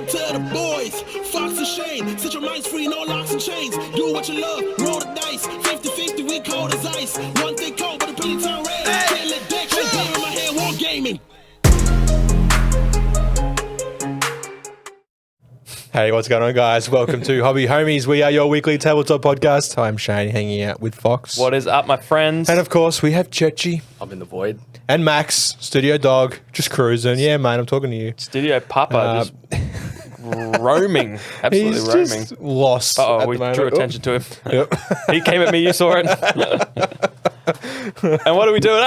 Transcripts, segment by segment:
up to the boys. Fox and Shane, set your minds free, no locks and chains. Do what you love, roll the dice. 50-50, we cold as ice. One thing cold, but a pretty town red. Can't let that go in my head, war gaming. Hey, what's going on, guys? Welcome to Hobby Homies. We are your weekly tabletop podcast. I'm Shane, hanging out with Fox. What is up, my friends? And of course, we have Chechi. I'm in the void. And Max, Studio Dog, just cruising. Yeah, mate, I'm talking to you. Studio Papa, just roaming. Absolutely He's roaming. just lost. Uh-oh, we drew attention to him. Yep. He came at me, you saw it. And what are we doing?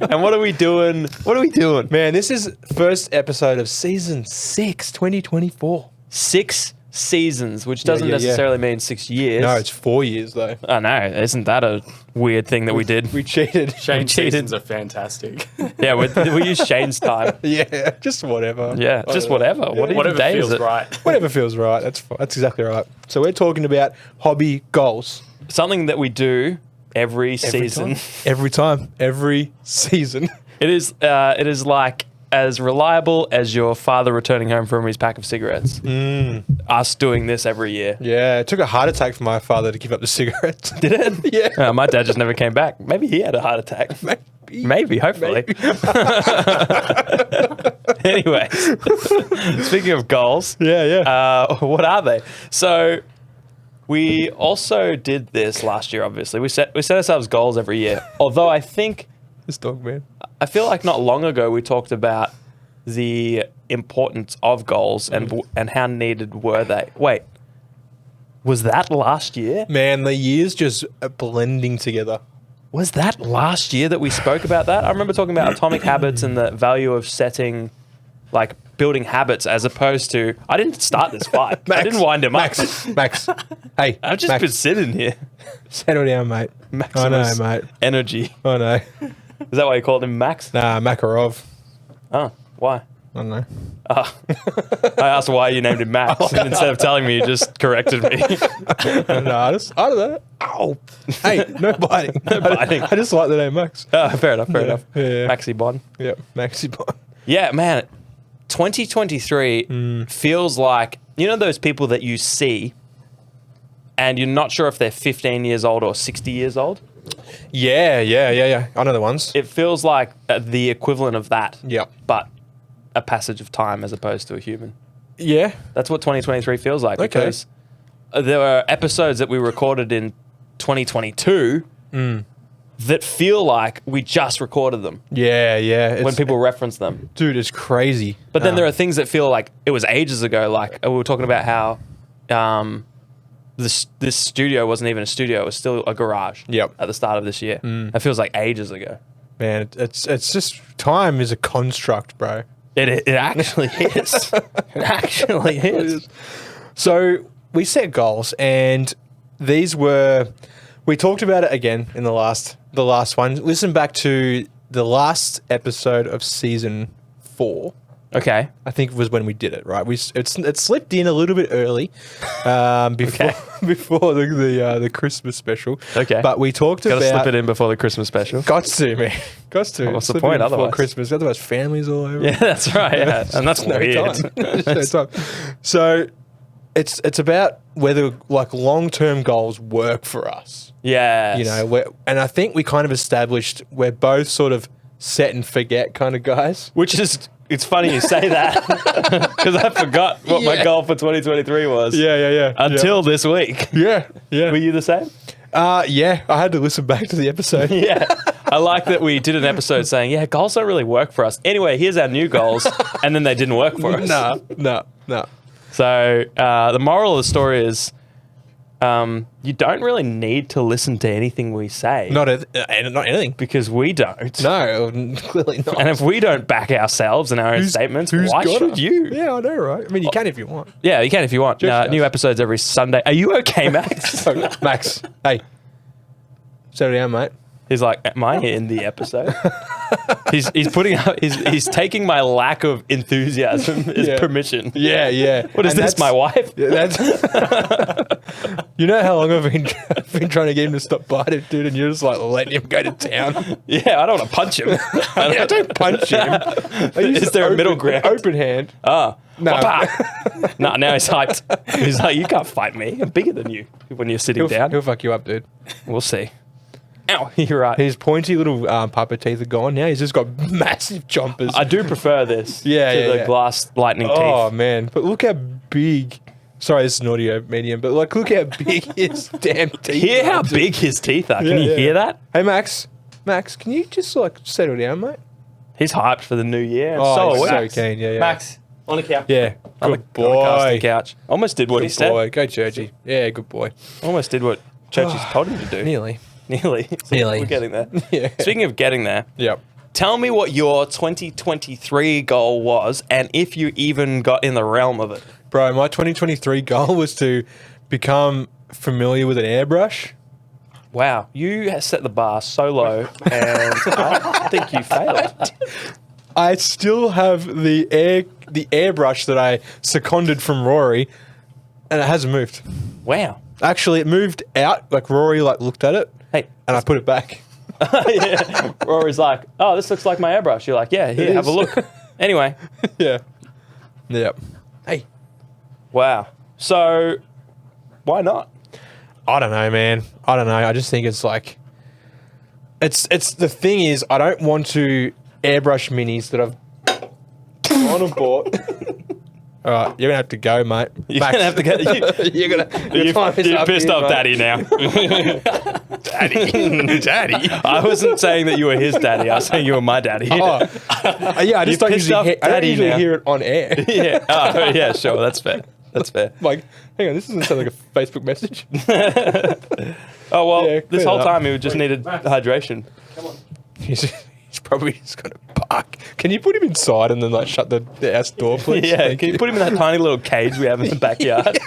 And what are we doing? What are we doing? Man, this is first episode of season 6, 2024. 6 seasons, which doesn't necessarily mean 6 years. No, it's 4 years, though. I know. Isn't that a weird thing that we did? We cheated. Shane's seasons are fantastic. Yeah, we use Shane's time. Yeah, just whatever. Yeah, just whatever. What Whatever day feels is it? right. Whatever feels right. That's exactly right. So we're talking about hobby goals. Something that we do every season. Every time. Every season. It is like as reliable as your father returning home from his pack of cigarettes. Us doing this every year. Yeah, it took a heart attack for my father to give up the cigarettes. Did it? Yeah. My dad just never came back. Maybe he had a heart attack. Maybe, hopefully. Anyways, speaking of goals. Yeah. What are they? So we also did this last year, obviously. We set ourselves goals every year. Although I think... This dog, man. I feel like not long ago we talked about the importance of goals and how needed were they. Wait, was that last year? Man, the years just are blending together. Was that last year that we spoke about that? I remember talking about atomic habits and the value of setting, like building habits as opposed to... I didn't start this fight. I didn't wind him up. Max. Hey, I've just Max. been sitting here. Settle down, mate. Maximus I know, mate. Energy. I know. Is that why you called him Max? Nah, Makarov. Oh, why? I don't know. I asked why you named him Max, and instead of telling me, you just corrected me. No, I don't know. Ow. Hey, no biting. No biting. I just like the name Max. Fair enough. Yeah. Maxi Bond. Yep, Maxi Bond. Yeah, man. 2023 feels like, you know those people that you see and you're not sure if they're 15 years old or 60 years old? Yeah. I know the ones. It feels like the equivalent of that. Yep. But a passage of time as opposed to a human. Yeah. That's what 2023 feels like. Okay. Because there were episodes that we recorded in 2022 that feel like we just recorded them. Yeah. When people reference them. Dude, it's crazy. But then there are things that feel like it was ages ago. Like we were talking about how this studio wasn't even a studio; it was still a garage. Yep. At the start of this year, it feels like ages ago. Man, it's just time is a construct, bro. It actually is. It actually is. So we set goals, and these were. We talked about it again in the last one. Listen back to the last episode of season 4. Okay. I think was when we did it, right? It slipped in a little bit early, before the Christmas special. Okay. But we talked about... Got to slip it in before the Christmas special. Got to, man. Got to. What's the Slip it point in before otherwise? Christmas. Otherwise, families all over. Yeah, that's right. Yeah, and that's No weird. time. There's no time. So it's about whether like long-term goals work for us. Yeah. You know, and I think we kind of established we're both sort of set and forget kind of guys. Which is... It's funny you say that because I forgot what my goal for 2023 was. Yeah. Until this week. Yeah. Were you the same? Yeah, I had to listen back to the episode. Yeah. I like that we did an episode saying, yeah, goals don't really work for us. Anyway, here's our new goals. And then they didn't work for us. No. So the moral of the story is you don't really need to listen to anything we say. Not anything. Because we don't. No, clearly not. And if we don't back ourselves and our own statements, why should you? Yeah, I know, right? I mean, you can if you want. Yeah, you can if you want. New episodes every Sunday. Are you okay, Max? Max, hey. Settle down, mate. He's like, am I in the episode? he's putting up, he's taking my lack of enthusiasm as permission. Yeah. What is this, my wife? That's You know how long I've been trying to get him to stop biting, dude, and you're just like letting him go to town. Yeah, I don't want to punch him. I don't punch him. Is there a middle ground? Open hand. Ah, No. no. Now he's hyped. He's like, you can't fight me. I'm bigger than you when you're sitting down. He'll fuck you up, dude. We'll see. Ow, you're right. His pointy little puppet teeth are gone now. He's just got massive chompers. I do prefer this to Yeah. the glass lightning Oh, teeth. man. But look how big... Sorry, this is an audio medium, but like, look how big his damn teeth Hear are. how big his teeth are. Can Yeah, you yeah. hear that? Hey, Max, can you just like settle down, mate? He's hyped for the new year. And Oh, so he's are we. so keen. Yeah, yeah. Max, on the couch. Yeah. On Good the casting boy. couch. Almost did what he Good said. boy. Go, Churchy. Yeah, good boy. Almost did what Churchy's told him to do. Nearly. Nearly. Nearly. We're getting there. Yeah. Speaking of getting there, Yep. tell me what your 2023 goal was and if you even got in the realm of it. Bro, my 2023 goal was to become familiar with an airbrush. Wow, you set the bar so low and I think you failed. I still have the airbrush that I seconded from Rory, and it hasn't moved. Wow. Actually, it moved out. Like Rory, like looked at it, Hey, and I put it back. yeah. Rory's like, oh, this looks like my airbrush. You're like, yeah, here, It have a is. look. Anyway, Yeah. Yep. Hey. wow. So, why not? I don't know, man. I don't know. I just think it's like, it's the thing is, I don't want to airbrush minis that I've gone and bought. All right, you're gonna have to go, mate. You're Max. gonna have to get. You're You're pissed off, Daddy. Now, Daddy. I wasn't saying that you were his daddy. I was saying you were my daddy. Oh, yeah. I just don't pissed usually, off I don't Daddy usually now. hear it on air. Yeah. Oh, yeah. Sure. That's fair. That's fair. Like, hang on, this doesn't sound like a Facebook message. Oh well, Yeah, this clear whole it up. time he just needed hydration. He's probably just gonna bark. Can you put him inside and then like shut the house door, please? Yeah. Thank Can you put him in that tiny little cage we have in the backyard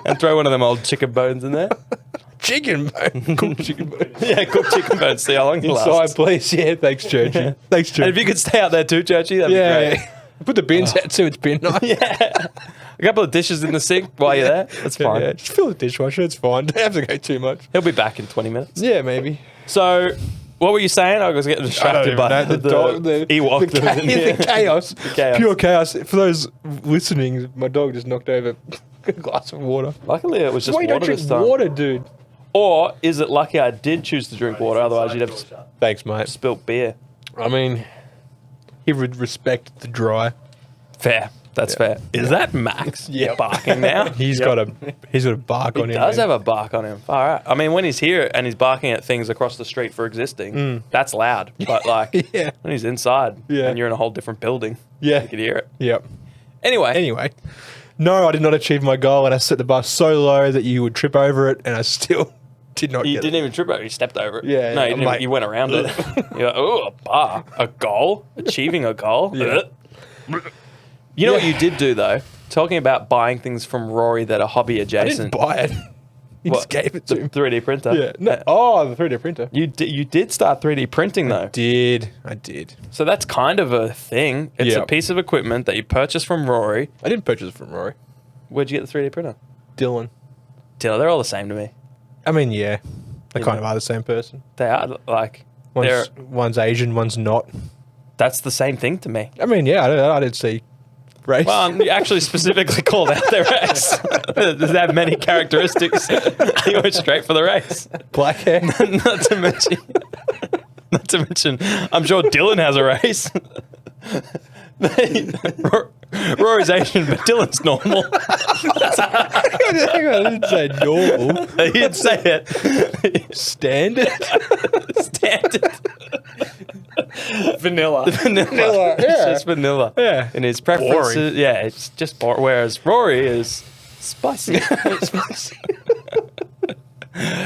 and throw one of them old chicken bones in there? chicken bone, cooked chicken bone. Yeah, cooked chicken bones. See how long he Inside, lasts. please. Yeah, thanks, Churchy. Thanks, And if Churchy. you could stay out there too, Churchy, that'd be Yeah, great. yeah. Put the bins out too. It's bin night. Yeah. A couple of dishes in the sink while you're there. That's fine. Yeah, just fill the dishwasher. It's fine. Don't have to go too much. He'll be back in 20 minutes. Yeah, maybe. So, what were you saying? I was getting distracted by the dog, Ewok. the, that was in here. the chaos, chaos. pure chaos. For those listening, my dog just knocked over a glass of water. Luckily, it was just Why you don't water drink this time. water, dude? Or is it lucky I did choose to drink water? Otherwise, you'd have Thanks, mate. spilt beer. I mean, he would respect the dry. Fair. That's fair. Is that Max barking now? He's got a bark on He him. does man. have a bark on him. All right. I mean, when he's here and he's barking at things across the street for existing, that's loud. But like, Yeah. when he's inside Yeah. and you're in a whole different building, Yeah. you can hear it. Yep. Anyway, No, I did not achieve my goal, and I set the bar so low that you would trip over it, and I still did not you get didn't it. even trip over it. You stepped over it. Yeah, No, yeah, you, I'm didn't, like, you went around it. You're like, oh, a bar. A goal? Achieving a goal? Yeah. You know what you did do, though? Talking about buying things from Rory that are hobby I adjacent. didn't buy it. He What? just gave it to The him. 3D printer? Yeah. No. Oh, the 3D printer. You did start 3D printing, though. I did. So that's kind of a thing. It's a Yep. piece of equipment that you purchased from Rory. I didn't purchase it from Rory. Where'd you get the 3D printer? Dylan. They're all the same to me. I mean, yeah. They You kind know. of are the same person. They are like, they're, One's Asian, one's not. that's the same thing to me. I mean, yeah, I didn't see race. Well, you actually specifically called out their race. Does it have many characteristics? You went straight for the race. Black hair. Not to mention, I'm sure Dylan has a race. Rory's Asian, but Dylan's normal. Hang on, I didn't say normal. He didn't say it. Standard. Standard. Vanilla. Vanilla. It's yeah. just vanilla. Yeah. And his preferences, Boring. yeah, it's just boring. Whereas Rory is spicy.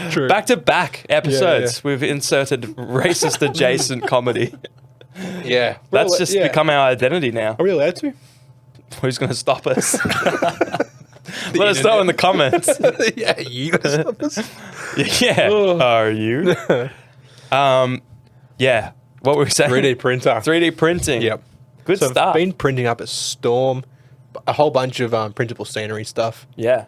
True. Back to back episodes, Yeah, we've inserted racist adjacent comedy. Yeah. That's just become our identity now. Are we allowed to? Who's going to stop us? Let us know in the comments. Yeah, you gotta stop us. Yeah. Are you? Yeah. What were we saying? 3D printer. 3D printing. Yep. Good So stuff. I've been printing up a Storm, a whole bunch of printable scenery stuff. Yeah.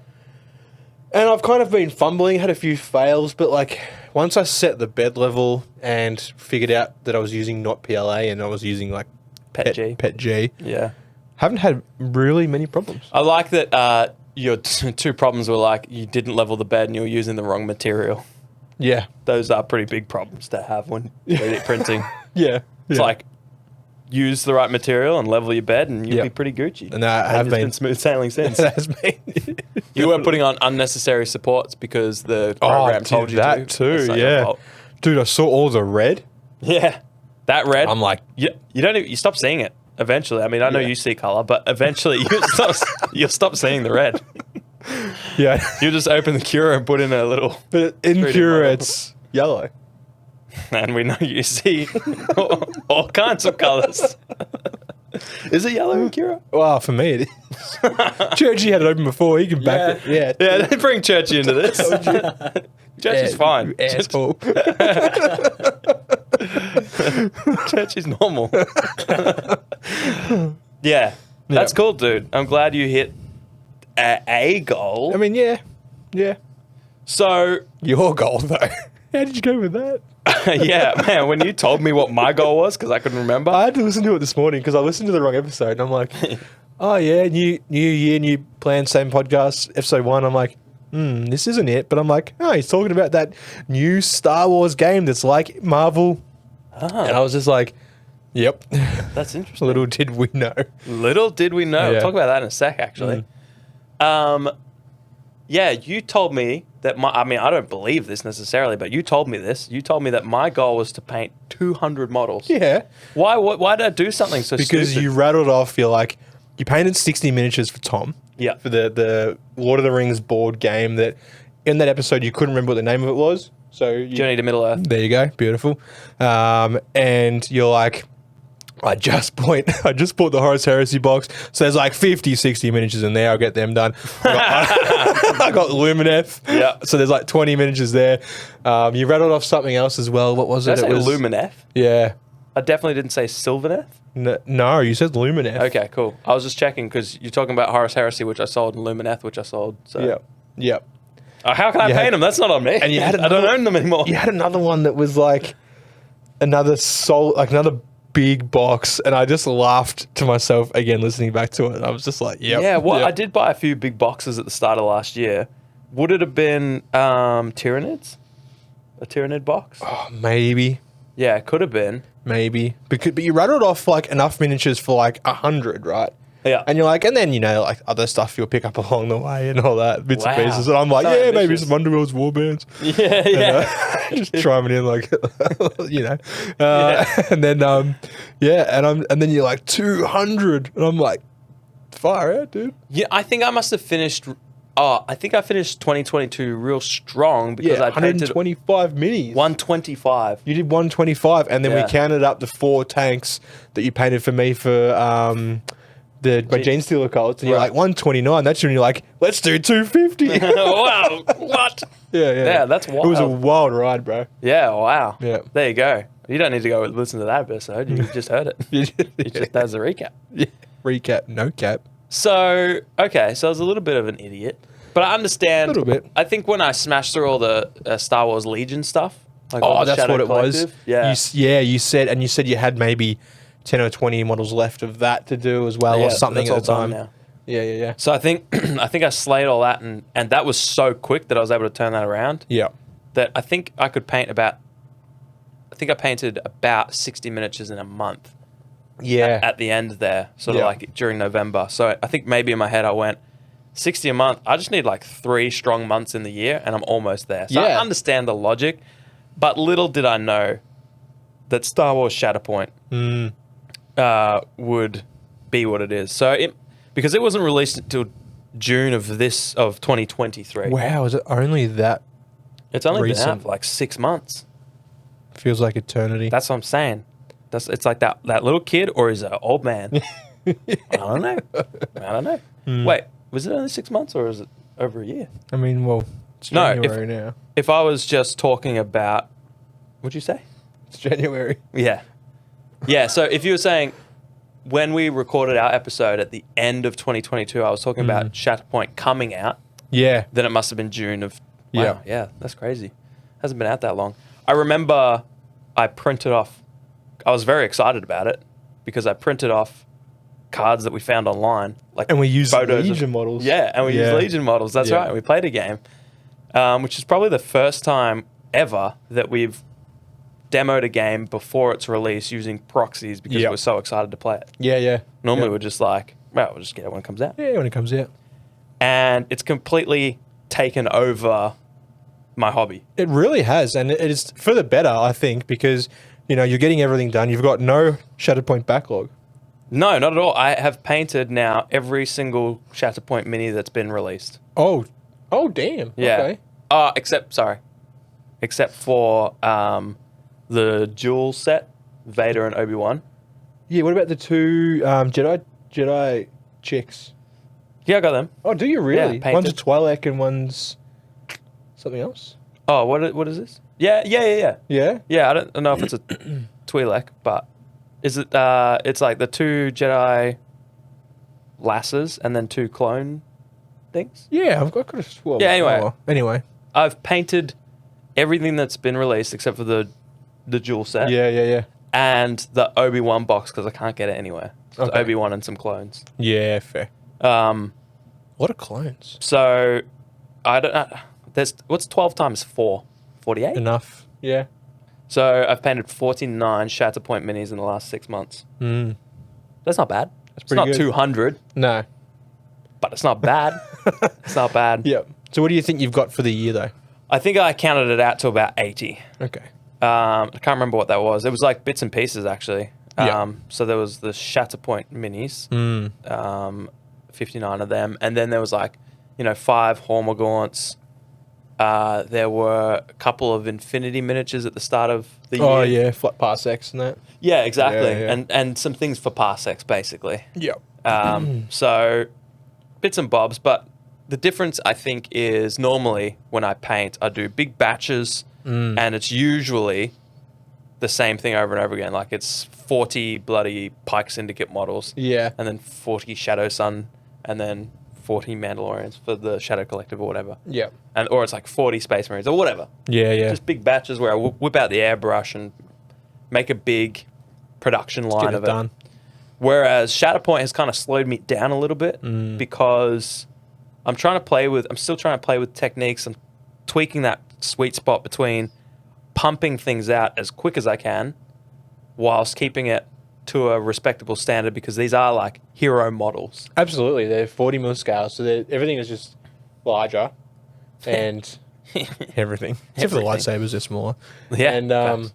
And I've kind of been fumbling, had a few fails, but like once I set the bed level and figured out that I was using not PLA and I was using like Pet G, Yeah. haven't had really many problems. I like that your two problems were like you didn't level the bed and you were using the wrong material. Yeah. Those are pretty big problems to have when 3D printing. Yeah. It's like use the right material and level your bed and you'll Yep. be pretty Gucci. And I have it's been. been smooth sailing since. It has been. You were putting on unnecessary supports because the program told you that to. too. That's not your Yeah. fault. Dude, I saw all the red. Yeah. That red. I'm like, you don't even, you stop seeing it eventually. I mean, I know Yeah. you see color, but eventually you'll stop seeing the red. yeah. You'll just open the Cura and put in a little, But in 3D Cura, model. it's yellow. and we know you see all kinds of colors. Is it yellow in Cura? Well, for me, it is. Churchy had it open before. He can back it. Yeah. Yeah, don't bring Churchy into this. Churchy's fine. You asshole. Churchy's normal. Yeah. That's cool, dude. I'm glad you hit a goal. I mean, yeah. Yeah. So, Your goal, though. How did you go with that? yeah, man, when you told me what my goal was, because I couldn't remember. I had to listen to it this morning because I listened to the wrong episode. And I'm like, oh, yeah, new year, new plan, same podcast, episode 1. I'm like, this isn't it. But I'm like, oh, he's talking about that new Star Wars game that's like Marvel. And I was just like, yep. That's interesting. Little did we know. Little did we know. Yeah. We'll talk about that in a sec, actually. Yeah, you told me that I mean, I don't believe this necessarily, but you told me this. You told me that my goal was to paint 200 models. Yeah. Why did I do something so Because stupid? you rattled off, you're like, you painted 60 miniatures for Tom. Yeah. For the Lord of the Rings board game that in that episode you couldn't remember what the name of it was. So Journey to Middle Earth. there you go, beautiful. And you're like, I just bought the Horus Heresy box. So there's like 50, 60 miniatures in there. I'll get them done. I got Lumineth. Yeah. So there's like 20 miniatures there. You rattled off something else as well. What was Did I it? say It was Lumineth? Yeah. I definitely didn't say Sylvaneth. No, you said Lumineth. Okay, cool. I was just checking because you're talking about Horus Heresy, which I sold, and Lumineth, which I sold. So. Yep. Yep. How can I You paint had- them? That's not on me. and you had I don't another- own them anymore. You had another one that was like another another big box, and I just laughed to myself again listening back to it. I was just like, yep. Yeah, well, yep. I did buy a few big boxes at the start of last year. Would it have been Tyranids? A Tyranid box? Oh, maybe, Yeah, it could have been. maybe. But you rattled off like enough miniatures for like 100, right? Yeah. And you're like, and then, like other stuff you'll pick up along the way and all that, bits Wow. and pieces. And I'm like, So yeah, maybe ambitious. some Underworld's warbands. Yeah, yeah. Just chiming in like, and then, and then you're like 200. And I'm like, fire out, dude. Yeah, I think I must have finished. Oh, I think I finished 2022 real strong because Yeah, I painted 125 minis. 125. You did 125, and then Yeah. we counted up the 4 tanks that you painted for me for my Gene Stealer Colts, and you're Right. like 129. That's when you're like, let's do 250. yeah, Wow, what? yeah. Yeah, that's It was a wild. wild ride, bro. Yeah, wow. Yeah. There you go. You don't need to go listen to that episode. You just heard it. That's a recap. Yeah. Recap, no cap. So, okay, so I was a little bit of an idiot, but I understand. A little bit. I think when I smashed through all the Star Wars Legion stuff. Like all Oh, the that's Shadow what it was. Collective, Yeah. You said you had maybe 10 or 20 models left of that to do as well, Yeah, or something that's at the all done time. now. Yeah. So I think I slayed all that, and that was so quick that I was able to turn that around. Yeah. That I think I could paint about. I think I painted about 60 miniatures in a month. Yeah. At the end there, sort of Yeah. like during November. So I think maybe in my head I went 60 a month. I just need like 3 strong months in the year, and I'm almost there. So I Yeah. understand the logic, but little did I know that Star Wars Shatterpoint would be what it is. So because it wasn't released until June of 2023. Wow, is it only that? It's only been Recent. out for like 6 months. Feels like eternity. That's what I'm saying. It's like that little kid, or is it an old man? I don't know. Wait, was it only 6 months, or is it over a year? I mean, well, it's No, January now. If I was just talking about, what'd you say? It's January. Yeah. Yeah, so if you were saying, when we recorded our episode at the end of 2022, I was talking about Shatterpoint coming out. Yeah. then it must have been June of. Wow, Yeah. yeah, that's crazy. Hasn't been out that long. I remember I printed off. I was very excited about it because I printed off cards that we found online, like And we used photos Legion of, models. Yeah, and we used Yeah. Legion models. That's Yeah. right. We played a game, which is probably the first time ever that we've demoed a game before its release using proxies because Yep. we're so excited to play it. Yeah, yeah. Normally Yep. we're just like, well, we'll just get it when it comes out. Yeah, when it comes out. And it's completely taken over my hobby. It really has, and it is for the better, I think, because you're getting everything done. You've got no Shatterpoint backlog. No, not at all. I have painted now every single Shatterpoint mini that's been released. Oh, damn. Yeah. Okay. Except for the dual set, Vader and Obi-Wan. Yeah. What about the two Jedi chicks? Yeah, I got them. Oh, do you really? Yeah, One's a painted. Twi'lek and one's something else. Oh, what is this? Yeah. Yeah. Yeah, I don't know if it's a Twi'lek, but is it? It's like the two Jedi lasses and then two clone things. Yeah, I could have sworn. Yeah, anyway. Anyway. I've painted everything that's been released except for the dual set. Yeah. And the Obi-Wan box because I can't get it anywhere. So it's Okay. Obi-Wan and some clones. Yeah, fair. What are clones? So I don't know. What's 12 times 4? 48? Enough. Yeah. So I've painted 49 Shatterpoint minis in the last 6 months. Mm. That's not bad. It's pretty not good. 200, No. but it's not bad. It's not bad. Yep. So what do you think you've got for the year, though? I think I counted it out to about 80. Okay. I can't remember what that was. It was like bits and pieces, actually. Yeah. So there was the Shatterpoint minis, 59 of them. And then there was 5 Hormagaunts. There were a couple of Infinity miniatures at the start of the year. Oh, yeah. Flat parsecs and that. Yeah, exactly. Yeah, yeah. And some things for parsecs, basically. Yep. So bits and bobs. But the difference, I think, is normally when I paint, I do big batches and it's usually the same thing over and over again. Like it's 40 bloody Pike Syndicate models. Yeah. And then 40 Shadow Sun and then 40 Mandalorians for the Shadow Collective or whatever. Yep. Or it's like 40 Space Marines or whatever. Yeah, yeah. Just big batches where I whip out the airbrush and make a big production line Get of it done. Whereas Shatterpoint has kind of slowed me down a little bit because I'm still trying to play with techniques. I'm tweaking that sweet spot between pumping things out as quick as I can whilst keeping it to a respectable standard because these are like hero models. Absolutely. They're 40 mil scale, so everything is just larger and everything. Except for the lightsabers, they're smaller. Yeah. And facts.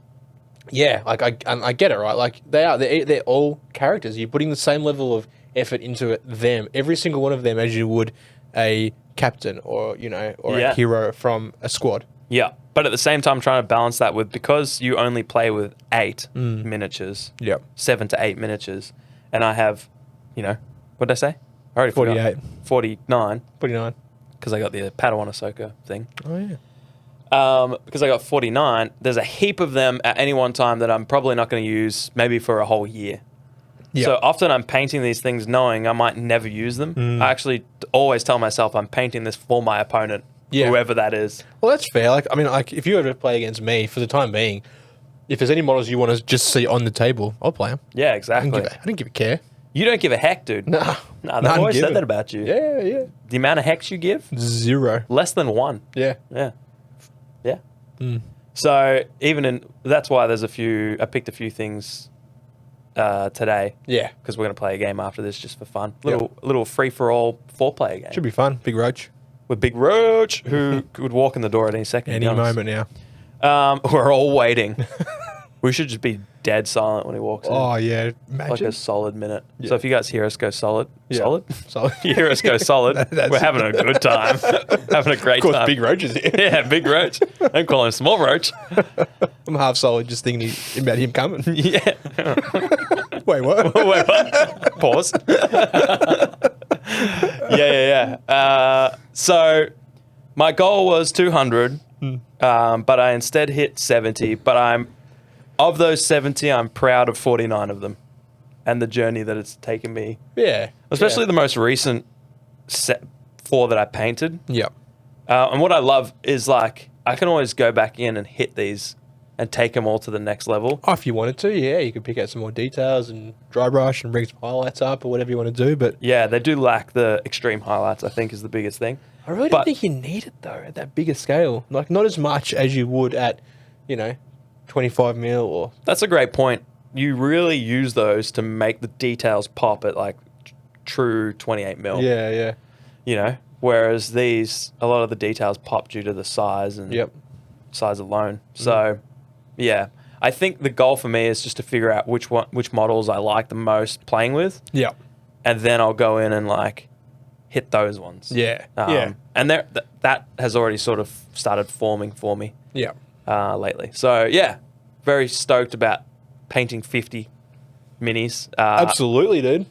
yeah, like I get it, right? Like they're all characters. You're putting the same level of effort into them, every single one of them, as you would a captain or a hero from a squad. Yeah. But at the same time, trying to balance that with, because you only play with 8 miniatures, Yep. 7 to 8 miniatures, and I have, what did I say? I already forgot. 48. 49, 49. because I got the Padawan Ahsoka thing. Oh yeah. Because I got 49, there's a heap of them at any one time that I'm probably not going to use maybe for a whole year. Yep. So often I'm painting these things knowing I might never use them. I actually always tell myself I'm painting this for my opponent, whoever that is. Well, that's fair. Like if you ever play against me, for the time being, if there's any models you want to just see on the table, I'll play them. Yeah, I exactly. don't give a care. You don't give a heck, dude. Nah. Nah, they've None always given. said that about you. Yeah, yeah. The amount of hecks you give, 0. less than 1. Yeah. Yeah. Yeah. So that's why I picked a few things today. Yeah. Because we're going to play a game after this just for fun. Little free-for-all 4-player game. Should be fun. Big Roach. With Big Roach, who could walk in the door at any second. to Any be honest. moment now. We're all waiting. We should just be dead silent when he walks in. Oh, yeah. Like Imagine. a solid minute. Yeah. So if you guys hear us go solid, Yeah. solid? Solid. You hear us go solid, That's- we're having a good time. Having a great Of course, time. Big Roach is here. Yeah, Big Roach. Don't call him Small Roach. I'm half solid just thinking about him coming. Yeah. Wait, what? Wait, what? Pause. Yeah. So my goal was 200, but I instead hit 70. But of those 70, I'm proud of 49 of them and the journey that it's taken me. Yeah. Especially the most recent 4 that I painted. Yep. And what I love is like I can always go back in and hit these and take them all to the next level. Oh, if you wanted to, yeah, you could pick out some more details and dry brush and bring some highlights up or whatever you want to do. But Yeah, they do lack the extreme highlights, I think, is the biggest thing. I really don't think you need it though at that bigger scale. Like not as much as you would at, 25 mil or. That's a great point. You really use those to make the details pop at like true 28 mil. Yeah, yeah. Whereas these, a lot of the details pop due to the size and Yep. size alone. So, yeah, I think the goal for me is just to figure out which models I like the most playing with, Yeah. and then I'll go in and like hit those ones. Yeah. Yeah. And that has already sort of started forming for me Yeah. lately. So yeah, very stoked about painting 50 minis. Absolutely, dude.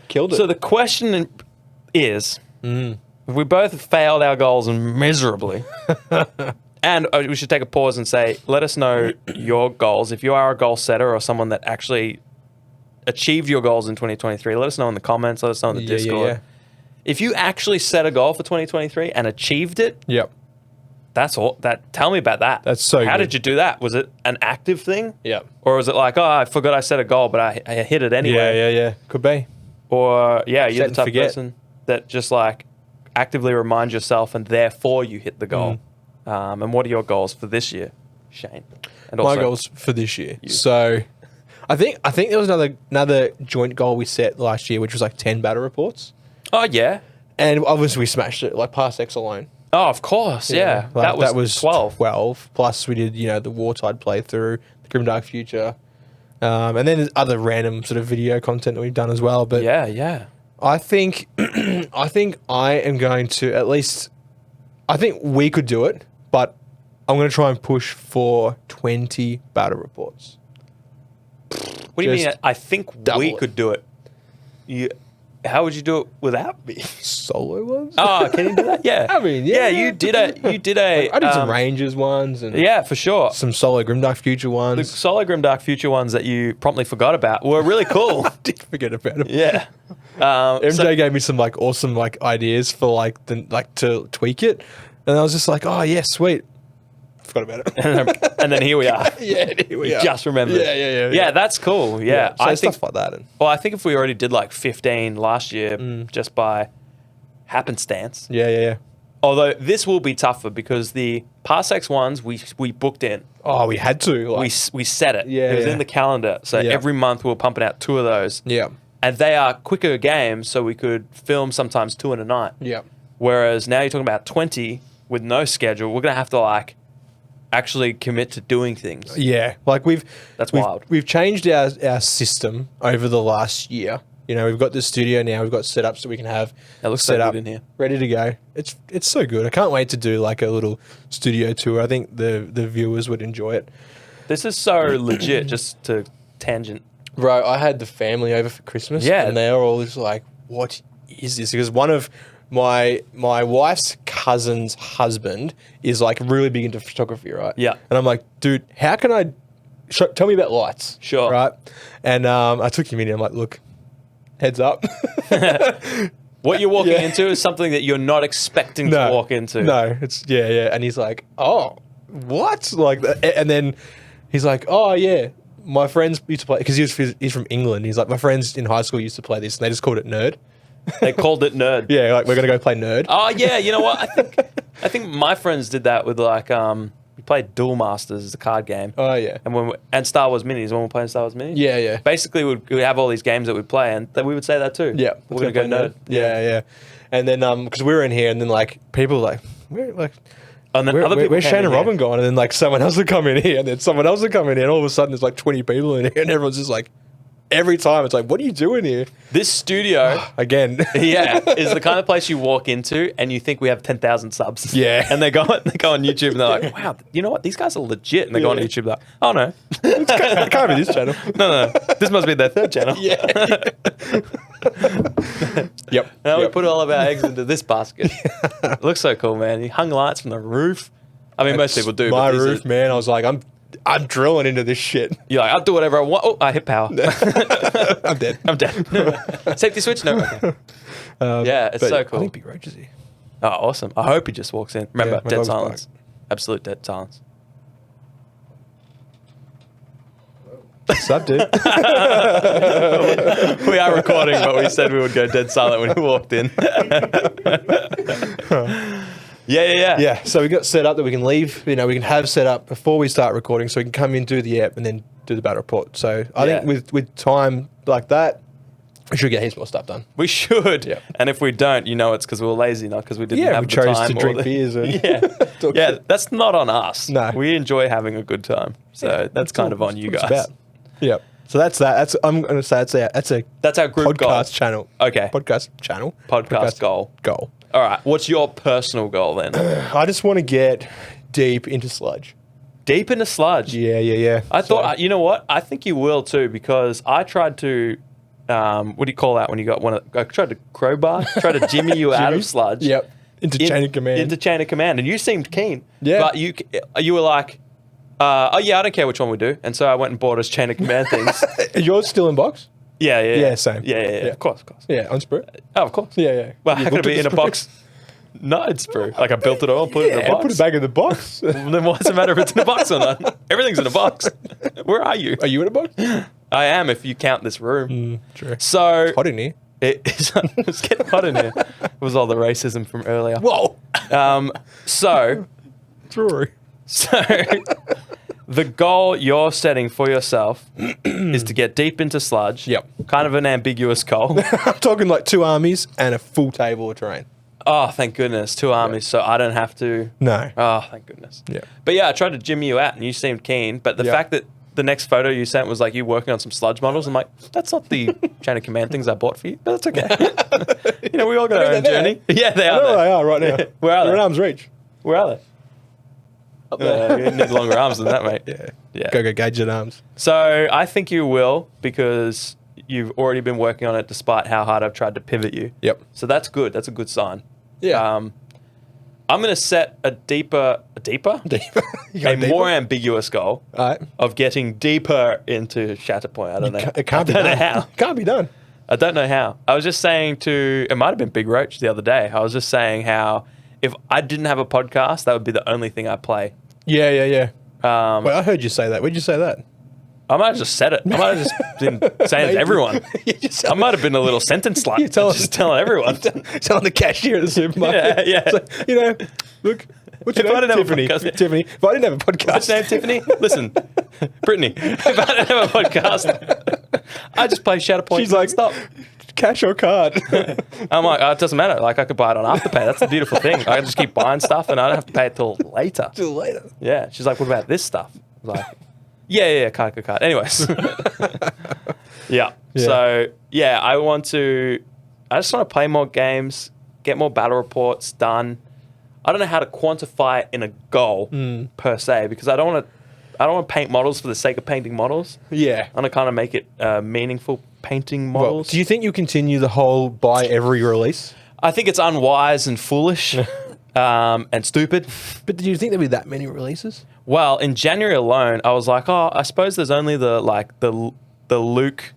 Killed it. So the question is, we both failed our goals miserably. And we should take a pause and say, let us know your goals. If you are a goal setter or someone that actually achieved your goals in 2023, let us know in the comments. Let us know in the Discord. Yeah. If you actually set a goal for 2023 and achieved it, Yep. that's all. Tell me about that. That's so How good. did you do that? Was it an active thing? Yep. Or was it like, oh, I forgot I set a goal, but I hit it anyway? Yeah. Could be. Or, yeah, you're Set the and type of forget. person that just like actively reminds yourself and therefore you hit the goal. And what are your goals for this year, Shane? And My goals for this year. So, I think there was another joint goal we set last year, which was like 10 battle reports, Oh, yeah. and obviously we smashed it. Like Pass X alone. Oh, of course. Yeah. Like, that was 12. 12. Plus we did the Wartide playthrough, the Grimdark Future, and then there's other random sort of video content that we've done as well. But Yeah. I think I am going to at least. I think we could do it, but I'm going to try and push for 20 battle reports. What do you mean? Just I think double we it. could do it. How would you do it without me? Solo ones? Oh, can you do that? Yeah. I mean, yeah. You did a. I did some Rangers ones and Yeah, for sure. some solo Grimdark Future The ones. solo Grimdark Future ones that you promptly forgot about were really cool. Did forget about them. Yeah. MJ gave me some awesome ideas for to tweak it, and I was just like, oh yeah, sweet. Forgot about it. And then here we are. Yeah, here we You are. just remembered. Yeah. Yeah, that's cool. Yeah. So I think. stuff like that. And, Well, I think if we already did like 15 last year, just by happenstance. yeah. Although this will be tougher because the Parsecs ones we booked in. Oh, we had to. We set it. Yeah, It was yeah. in the calendar. So Yeah. every month we were pumping out 2 of those. Yeah. And they are quicker games, so we could film sometimes 2 in a night. Yeah. Whereas now you're talking about 20 with no schedule. We're going to have to actually commit to doing things. Yeah. That's wild. We've changed our system over the last year. We've got the studio now. We've got set up so we can have It looks so set up good in here. ready to go. It's so good. I can't wait to do a little studio tour. I think the viewers would enjoy it. This is so legit, just to tangent. Bro, I had the family over for Christmas. Yeah. And they're all just like, what is this? Because one of my wife's cousin's husband is really big into photography, right? Yeah. And I'm like, dude, how can I tell me about lights? Sure. Right? And I took him in and I'm like, look, heads up. What you're walking Yeah. into is something that you're not expecting to walk into. No, it's yeah. And he's like, oh, what? And then he's like, oh yeah, my friends used to play because he's from England. He's like, my friends in high school used to play this, and they just called it Nerd. They called it Nerd. Yeah, we're gonna go play Nerd. Oh yeah, you know what? I think my friends did that with we played Duel Masters, the card game. Oh yeah, And Star Wars Minis when we're playing Star Wars Minis. yeah. Basically, we'd have all these games that we'd play, and we would say that too. Yeah, we're gonna go Nerd. Yeah. And then because we were in here, and then people were And then other people where's came Shane in and here. Robin gone? And then someone else would come in here, and then someone else would come in here, and all of a sudden there's 20 people in here, and everyone's just every time it's what are you doing here? This studio, Again. yeah, is the kind of place you walk into and you think we have 10,000 subs. Yeah. And they go on YouTube and they're like, wow, you know what? These guys are legit. And they go on Yeah. YouTube like, oh no, It can't be this channel. no, this must be their 3rd channel. Yeah. Yep. Now we Yep. put all of our eggs into this basket. It looks so cool, man. He hung lights from the roof. I mean, most people do. My but these roof, are- man. I was like, I'm drilling into this shit. You're like, I'll do whatever I want. Oh, I hit power. I'm dead. I'm dead. Safety switch? No. Okay. Yeah, it's But so I cool. think Big Roach is here. Oh, awesome. I hope he just walks in. Remember, Yeah, my dead dog's silence. Absolute dead silence. What's up, dude? We are recording, but we said we would go dead silent when he walked in. Yeah. Yeah, so we got set up that we can leave. We can have set up before we start recording, so we can come in, do the app, and then do the battle report. So I think with time like that, we should get heaps more stuff done. We should. Yeah. And if we don't, it's because we were lazy, not because we didn't have we the chose time. to or drink the- beers. And Yeah. talk Yeah, shit. that's not on us. No. We enjoy having a good time. So that's kind of on you That's guys. what it's about. Yep. So that's that. I'm going to say that's a That's our group goal. podcast channel. Okay. Podcast channel. Podcast goal. Goal. All right. What's your personal goal then? I just want to get deep into sludge. Deep into sludge. Yeah. I thought, you know what? I think you will too, because I tried to, what do you call that when you got one of, I tried to crowbar, try to jimmy you out of sludge. Yep. Into chain of command. Into chain of command. And you seemed keen. Yeah. But you were like, oh yeah, I don't care which one we do. And so I went and bought us chain of command things. Are yours still in box? Yeah. Yeah, same. Yeah. Yeah. Of course. Yeah, on Spirit. Oh, of course. Yeah. Well, how You could it looked be at in a the box? No, it's sprue. Like I built it all, put it in a Yeah, box. put it back in the box. Then why does it matter if it's in a box or not? Everything's in a box. Where are you? Are you in a box? I am, if you count this room. True. So Hot in here. it's getting hot in here. It was all the racism from earlier. Whoa. So True. the goal you're setting for yourself is to get deep into sludge. Yep. Kind of an ambiguous goal. I'm talking like 2 armies and a full table of terrain. Oh, thank goodness. 2 armies, so I don't have to. No. Oh, thank goodness. Yeah. But yeah, I tried to jimmy you out and you seemed keen. But the Yeah. fact that the next photo you sent was like you working on some sludge models, I'm like, that's not the chain of command things I bought for you. But that's okay. We all got our own they're journey. Yeah, they are. No, there. they are right now. Where are They're they? at arm's reach. Where are they? Up there. You need longer arms than that, mate. Yeah. Go gauge at arms. So I think you will, because you've already been working on it despite how hard I've tried to pivot you. Yep. So that's good. That's a good sign. Yeah. I'm going to set a more ambiguous goal All right. of getting deeper into Shatterpoint. I don't know. It can't be I don't done. know how. Can't be done. I don't know how. I was just saying it might have been Big Roach the other day. I was just saying how if I didn't have a podcast, that would be the only thing I play. Yeah. Well, I heard you say that. Where'd you say that? I might have just said it. I might have just been saying it to everyone. I might have been a little sentence slut. You tell us. Just telling everyone. Telling the cashier at the supermarket. Yeah. It's like, look, what's your If I name? didn't have a Tiffany. podcast- Tiffany. If I didn't have a podcast. What's your name, Tiffany? Listen, Brittany. If I didn't have a podcast, I just play Shatterpoint. She's like, stop. Cash or card? I'm like, it doesn't matter. Like, I could buy it on Afterpay. That's the beautiful thing. I can just keep buying stuff and I don't have to pay it till later. Till later. Yeah. She's like, what about this stuff? I was like, yeah, card. Anyways. Yeah. So, yeah, I just want to play more games, get more battle reports done. I don't know how to quantify it in a goal per se, because I don't want to paint models for the sake of painting models. Yeah. I want to kind of make it meaningful painting Well, models. do you think you continue the whole buy every release? I think it's unwise and foolish and stupid. But do you think there'll be that many releases? Well, in January alone, I was like, I suppose there's only the Luke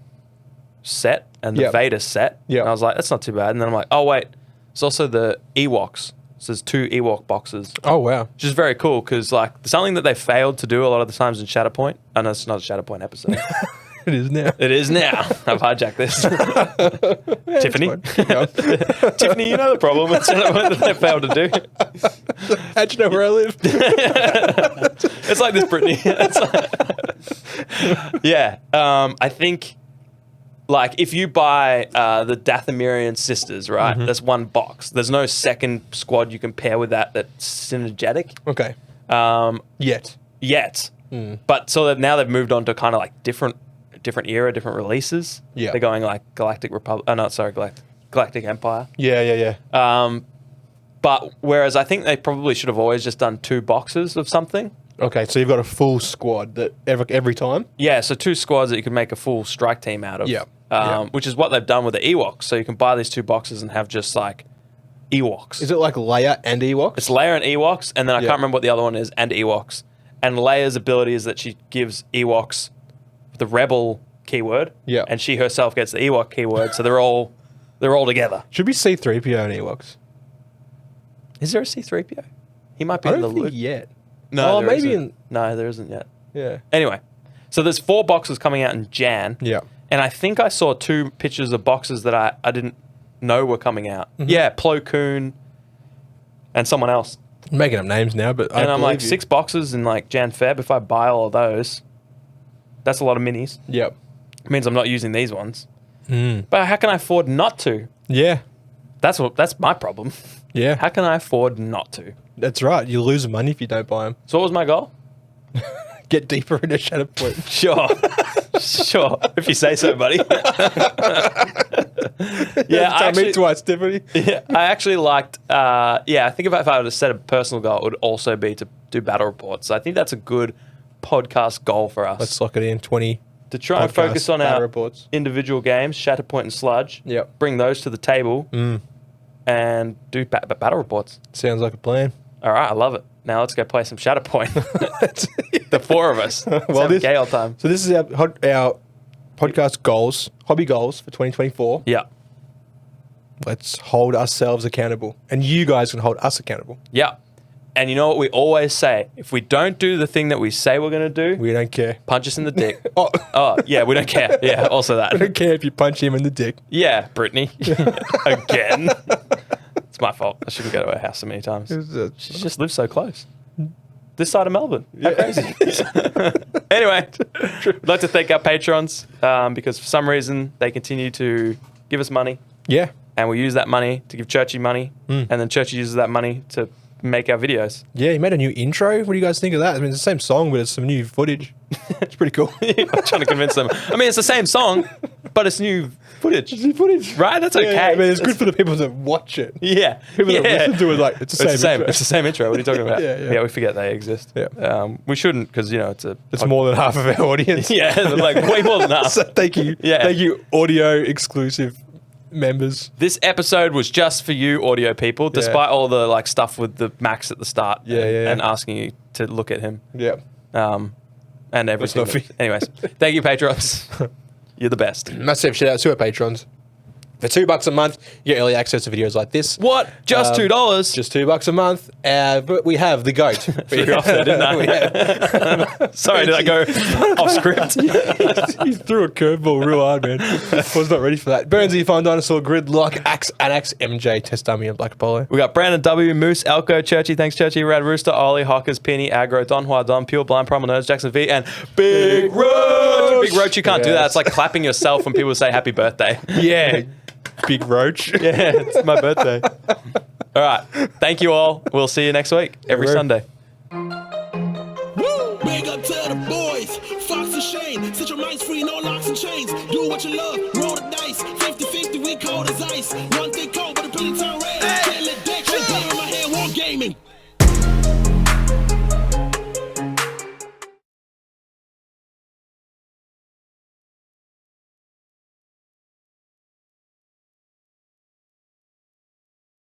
set and the Yep. Vader set. Yep. And I was like, that's not too bad. And then I'm like, oh wait, it's also the Ewoks. So there's 2 Ewok boxes, Oh, wow. which is very cool because like something that they failed to do a lot of the times in Shatterpoint. I know it's not a Shatterpoint episode. It is now. It is now. I've hijacked this. Tiffany. Fine. Tiffany, you know the problem with Shatterpoint that they failed to do. How'd you know where I live? It's like this, Brittany. Yeah. I think, like, if you buy the Dathomirian sisters, right? That's 1 box. There's no second squad you can pair with that's synergetic Okay. Yet. But so that now they've moved on to kind of like different era, different releases. Yeah. They're going like Galactic Republic. Oh, no, sorry, Galactic Empire. Yeah. But whereas I think they probably should have always just done 2 boxes of something. Okay, so you've got a full squad that every time? Yeah, so 2 squads that you could make a full strike team out of. Yeah. Which is what they've done with the Ewoks. So you can buy these 2 boxes and have just like Ewoks. Is it like Leia and Ewoks? It's Leia and Ewoks, and then I Yeah. can't remember what the other one is, and Ewoks. And Leia's ability is that she gives Ewoks the rebel keyword. Yeah. And she herself gets the Ewok keyword. So they're all together. Should be C-3PO and Ewoks. Is there a C-3PO? He might be I in don't the think loop. yet. No, Oh, there maybe isn't. No, there isn't yet. Yeah. Anyway, so there's 4 boxes coming out in Jan. Yeah. And I think I saw 2 pictures of boxes that I didn't know were coming out. Yeah, Plo Koon and someone else. I'm making up names now, but And I'm like, believe you. 6 boxes in like Jan Feb. If I buy all of those, that's a lot of minis. Yep. It means I'm not using these ones. Mm. But how can I afford not to? Yeah. That's my problem. Yeah. How can I afford not to? That's right. You lose money if you don't buy them. So what was my goal? Get deeper into Shatterpoint. Sure. Sure. If you say so, buddy. Yeah, Tell me twice, Tiffany. Yeah, I actually liked. I think if I were to set a personal goal, it would also be to do battle reports. So I think that's a good podcast goal for us Let's lock it in. 20 to try and podcast focus on battle our reports. individual games, Shatterpoint and Sludge. Yep. Bring those to the table and do battle reports. Sounds like a plan. All right, I love it. Now let's go play some Shatterpoint. The 4 of us. Let's have a gay old time. So this is our podcast goals, hobby goals for 2024. Yeah. Let's hold ourselves accountable. And you guys can hold us accountable. Yeah. And you know what we always say? If we don't do the thing that we say we're going to do, We don't care. punch us in the dick. Oh, Oh, yeah, we don't care. Yeah, also I don't that. care if you punch him in the dick. Yeah, Brittany. Again. It's my fault. I shouldn't go to her house so many times. She just lives so close. This side of Melbourne. How crazy. Anyway, we'd like to thank our patrons because for some reason they continue to give us money Yeah. and we use that money to give Churchy money and then Churchy uses that money to make our videos. Yeah, he made a new intro. What do you guys think of that? I mean, it's the same song, but it's some new footage. It's pretty cool. I'm trying to convince them. I mean, it's the same song, but it's new footage. New footage. Right? That's okay. Yeah, I mean, it's good for the people that watch it. Yeah. People yeah. that listen to it, like, it's the same. intro. It's the same intro. What are you talking about? Yeah. We forget they exist. Yeah. We shouldn't because, you know, it's a... It's more than half of our audience. Yeah, like way more than that. So thank you. Yeah. Thank you, audio exclusive members. This episode was just for you, audio people, despite all the like stuff with the Max at the start. And asking you to look at him. Yeah. And everything. not fair. Anyways, thank you, patrons. You're the best. Massive shout out to our patrons. For $2 a month, you get early access to videos like this. What? Just $2? Just $2 a month. But we have the GOAT. Threw you off there, didn't I? Sorry, did I go off script? You threw a curveball real hard, man. Was not ready for that. Burnsy, Fine Dinosaur, Gridlock, Axe, Anax, MJ, Test Dummy, and Black Apollo. We got Brandon W, Moose, Elko, Churchy, thanks Churchy, Rad Rooster, Ollie, Hockers, Penny, Aggro, Don Hua Don, Pure Blind, Primal Nerds, Jackson V, and Big Roach. Big Roach, you can't do that. Yes. It's like clapping yourself when people say happy birthday. Yeah. Big Roach. Yeah, it's my birthday. All right. Thank you all. We'll see you next week, every Word. Sunday. Woo! Big up to the boys, Fox and Shane. Set your minds free, no locks and chains. Do what you love, roll the dice. 50-50, we cold as ice. One thing cold, but a penny town red. Can't let that shit down in my head, war gaming.